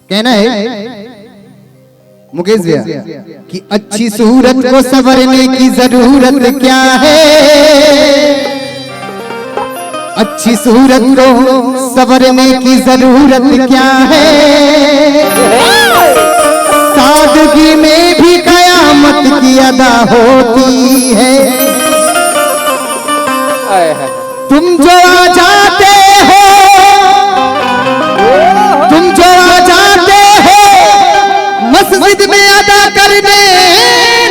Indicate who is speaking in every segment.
Speaker 1: कहना है मुकेश भैया कि अच्छी सूरत को संवरने की जरूरत क्या है, अच्छी सूरत को संवरने की जरूरत क्या है, सादगी में भी कयामत की अदा होती है। तुम जो आ जाते हो, तुम जो आ जाते हो मस्जिद में अदा करने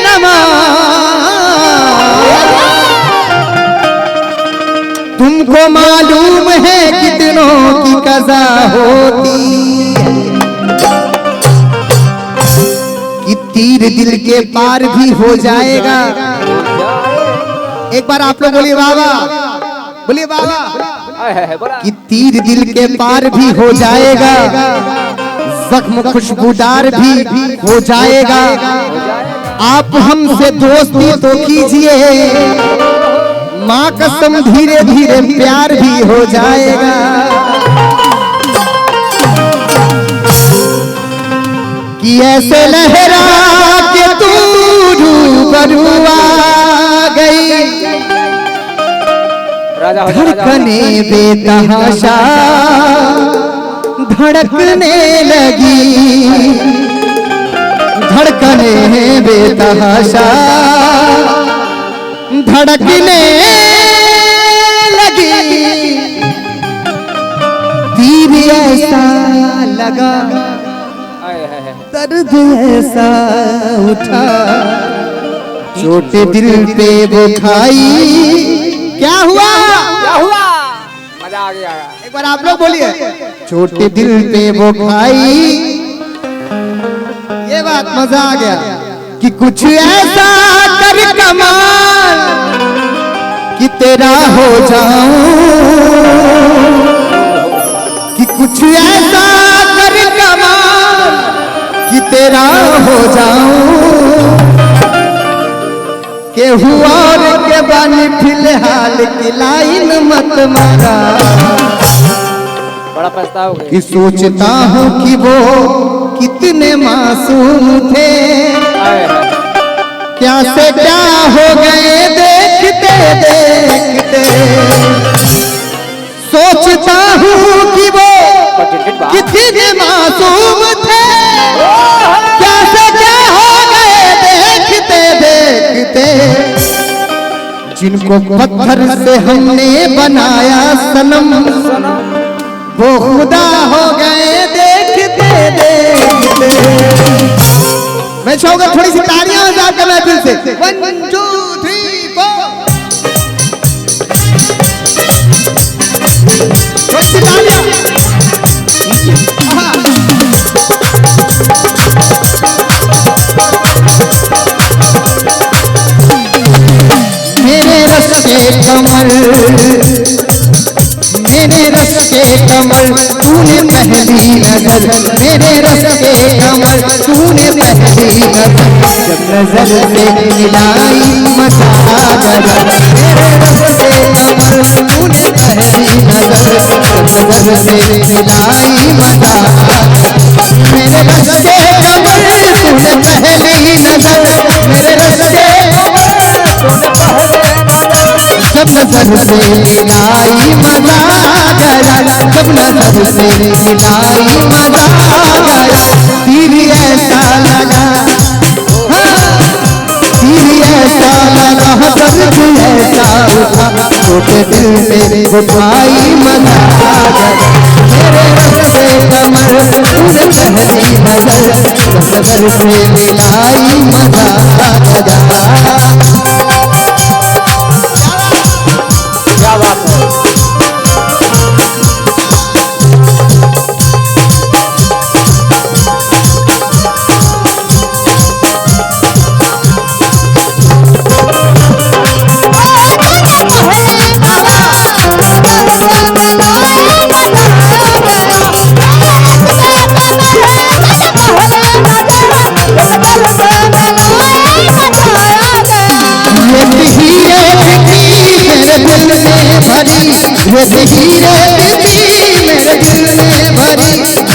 Speaker 1: नमाज, तुमको मालूम है कितनों की कज़ा होती है, कि तीर दिल के पार भी हो जाएगा। एक बार आप लोग बोलिए बाबा, बोलिए बाबा, कि तीर दिल के पार भी हो जाएगा, जख्म खुशबूदार भी हो जाएगा। आप हमसे दोस्ती तो कीजिए, माँ कसम धीरे धीरे प्यार भी हो जाएगा। कि ऐसे लहरा के तू रूबरू आ गई, धड़कने बेतहाशा धड़कने लगी, धड़कने बेतहाशा धड़कने लगी। तीर ऐसा लगा, दर्द ऐसा उठा, चोट दिल पे वो खाई। क्या हुआ? क्या हुआ? मजा आ गया। एक बार आप लोग बोलिए, छोटे दिल पे वो खाई। ये बात मजा आ गया कि कुछ ऐसा कर कमाल कि तेरा हो जाऊं, कि कुछ ऐसा कर कमाल कि तेरा हो जाऊं, के हुआ और के बानी फिलहाल की लाइन मत मारा। बड़ा पछताओगे कि सोचता हूँ कि वो कितने मासूम थे, क्या से क्या हो गए देखते देखते। सोचता हूँ कि वो कितने मासूम थे, क्या से क्या हो गए देखते देखते। जिनको पत्थर से हमने बनाया सनम, वो खुदा हो गए देखते देखते। मैं चाहूंगा थोड़ी सी तालियां बजाकर महफिल से। 1 2 3 4 थोड़ी सी तालियां। मेरे रस के कमल, मेरे रस के कमल तूने पहली नजर, मेरे रस के कमल तूने पहली नजर, जब नजर से मिलाई मचा गया। मेरे रस के कमल तूने पहली नजर, जब नजर से मिलाई मचा। मेरे रस के कमल तूने पहली नजर, मेरे रस के जब नजर से मिलाई मजा गया, जब नजर से मिलाई मजा गया। तीर ऐसा लगा, तीर ऐसा लगा, दर्द ऐसा उठा, छोटे दिल पे उठाई मजा गया। मेरे रस से कमर तूने पहली नजर, जब नजर से मिलाई मजा गया। क्या बात है।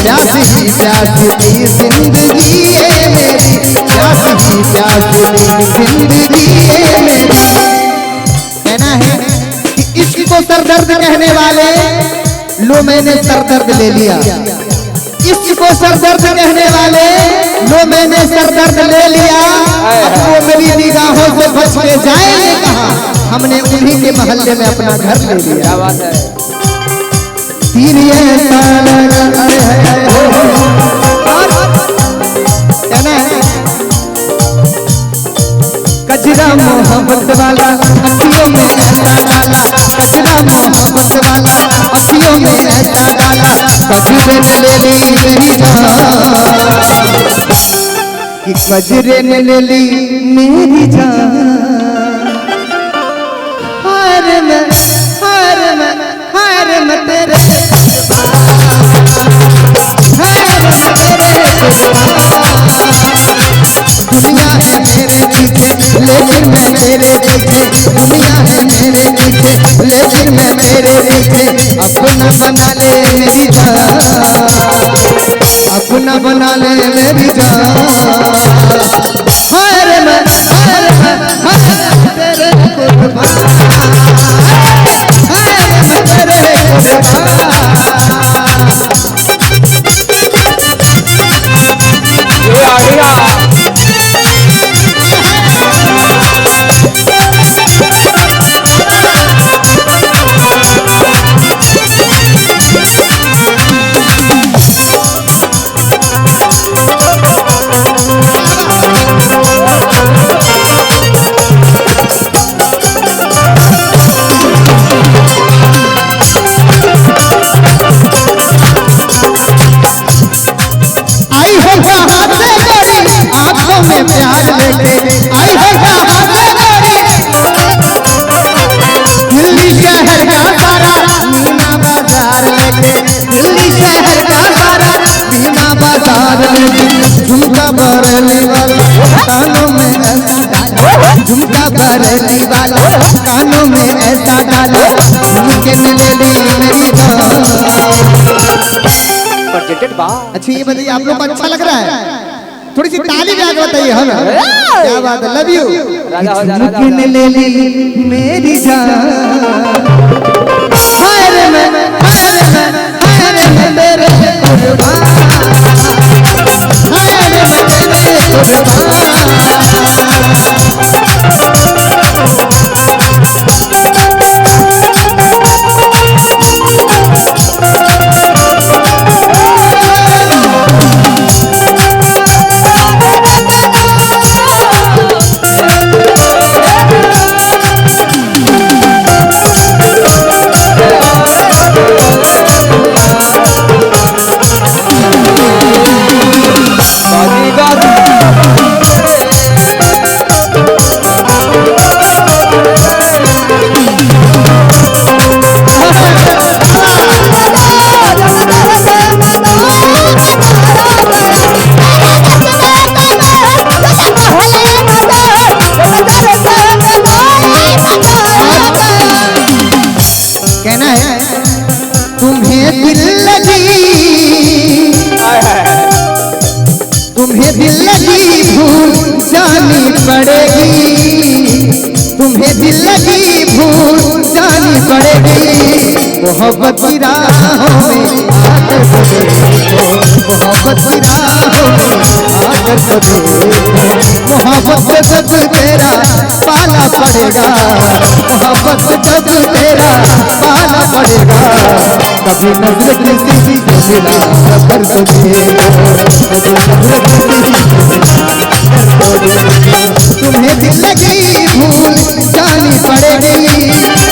Speaker 1: प्यासी प्यासी जिंदगी है मेरी, प्यासी प्यासी जिंदगी है मेरी। कहना है कि इश्क को सरदर्द कहने वाले, लो मैंने सरदर्द ले लिया। इश्क को सरदर्द कहने वाले, लो मैंने सरदर्द ले लिया। अब वो मेरी निगाहों से बच के जाए कहा, हमने उन्हीं के मोहल्ले में अपना घर ले लिया।
Speaker 2: क्या बात है।
Speaker 1: कहना है कजरा मोहब्बत वाला अखियों में ऐसा डाला, कजरा मोहब्बत वाला अखियों में ऐसा डाला, कजरे ने ले ली मेरी जान, कि कजरे ने ले ली मेरी जान। हार मैं तेरे दुनिया है मेरे पीछे लेकिन मैं तेरे पीछे, दुनिया है मेरे पीछे लेकिन मैं तेरे पीछे। अपना बना ले मेरी जान, अपना बना ले मेरी जान। हाय रे मैं तेरे कुर्बान, हाय रे मैं तेरे कुर्बान। आंखों में प्यार लेके आई है दिल्ली शहर का सारा मीना बाजार लेके, दिल्ली शहर का सारा मीना बाजार लेके। झुमका बरेली वाला कानों में ऐसा डाला, झुमका बरेली वाला कानों में ऐसा डाला, झुमके ने ले ली मेरी जान। अच्छा ये बताइए आप लोग को अच्छा लग रहा है? थोड़ी सी ताली भी आगे बताइए हमें। क्या बात है, लव यू। झुमके ले ली मेरी जान, हाय रे मैं तेरे कुर्बान, हाय रे मैं तेरे कुर्बान। कहना है तुम्हें दिल लगी, तुम्हें दिल लगी भूल जानी पड़ेगी, तुम्हें दिल लगी भूल जानी पड़ेगी। मोहब्बत की राहों में आकर तो देखो, मोहब्बत की राहों में आकर तो देखो। मोहब्बत से जब तेरा पाला पड़ेगा, मोहब्बत से जब तेरा पाला पड़ेगा, कभी नजर किसी को मिला कर तो देखो, कभी नजर किसी को मिला कर तो देखो। तुम्हें दिल लगी भूल जानी पड़ेगी,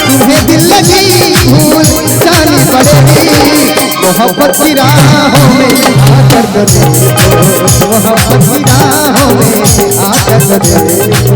Speaker 1: तुम्हें दिल लगी भूल जानी पड़ेगी। मोहब्बत की राहों में आकर तो देखो, मोहब्बत की राहों में आकर तो देखो।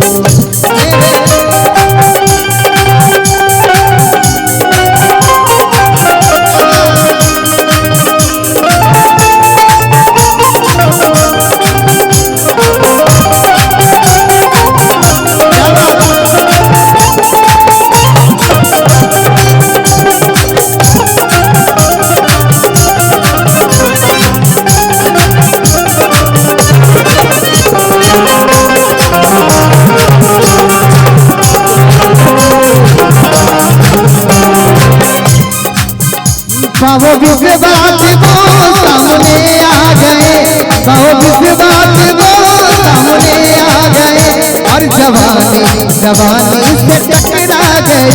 Speaker 1: जवानी से टकरा गई,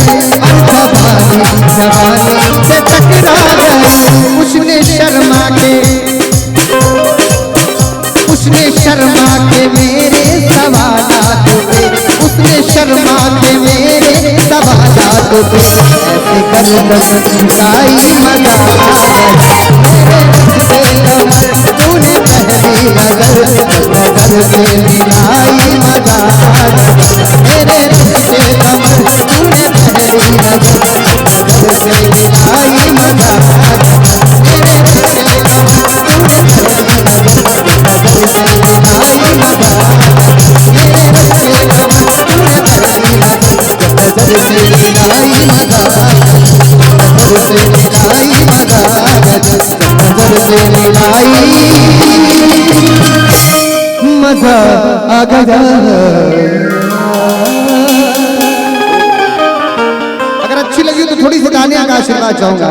Speaker 1: जवानी से टकरा गई। उसने शर्मा के मेरे सवालात पे, उसने शर्मा के मेरे सवालात पे ऐसे गर्दन झुकाई मजा तूने पहली नजर से मिलाई मजा मेरे रिश्ते कमर तूने पहली नजर से मिलाई मजा मेरे रिश्ते कमर तूने पहली नजर से मिलाई मजा मेरे रिश्ते कमर तूने पहली नजर से मिलाई मजा से मिलाई मजा से मिलाई मजा आ गया। अगर अच्छी लगी तो थोड़ी सी तालियां का आशीर्वाद चाहूंगा।